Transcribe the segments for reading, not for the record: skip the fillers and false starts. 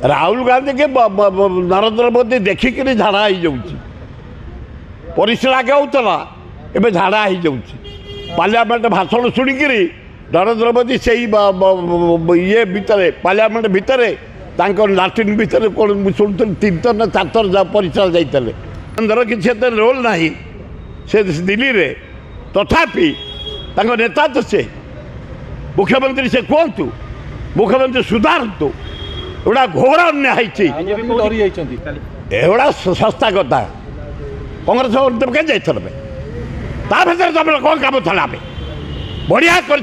राहुल गांधी के नरेंद्र मोदी देखिक झाड़ा हो जाऊँगी परिश्रा आगे होता एवं झाड़ा हो जाऊँगी पार्लियामेंट भाषण शुणिक नरेंद्र मोदी से ये भितर पार्लियामेंट भितर लाट्रिन भितर कौन शुणुली 3 थर ना 4 थर परिश्रा जाते केन्द्र किसी रोल ना से दिल्ली रे तथापि नेता तो से मुख्यमंत्री से कहतु मुख्यमंत्री सुधारतु एगुड़ा घोर अन्याय एगुड़ा सस्ता कथा कांग्रेस तुम क्या जाइए भर तुम कौन काम था बढ़िया कर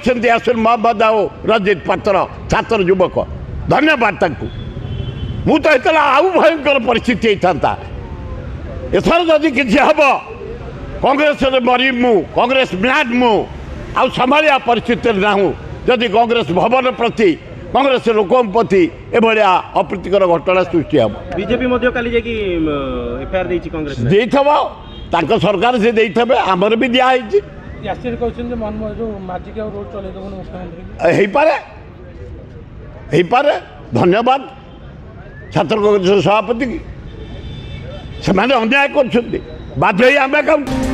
मोहम्मद आओ रंजित पात्र छात्र युवक धन्यवाद मुझे आउ भयंकर परिस्थिति होता एथर जदि किसी हम कांग्रेस मरी मु कांग्रेस म्याद मु आउ संभालिया परिस्थिति ना जदि कांग्रेस भवन प्रति कांग्रेस लोक प्रति एभलिया अप्रीतिकर घटना सृष्टि हम बीजेपी एफआईआर देछि कांग्रेस देथबो तांको सरकार से देथबे हमर भी दिया है यास्टर कहछन जे मन जो मैजिक रोड चले दबन मुख्यमंत्री हेई पारे धन्यवाद छात्र कांग्रेस सभापति की से अन्याय कर बाध्य आम काम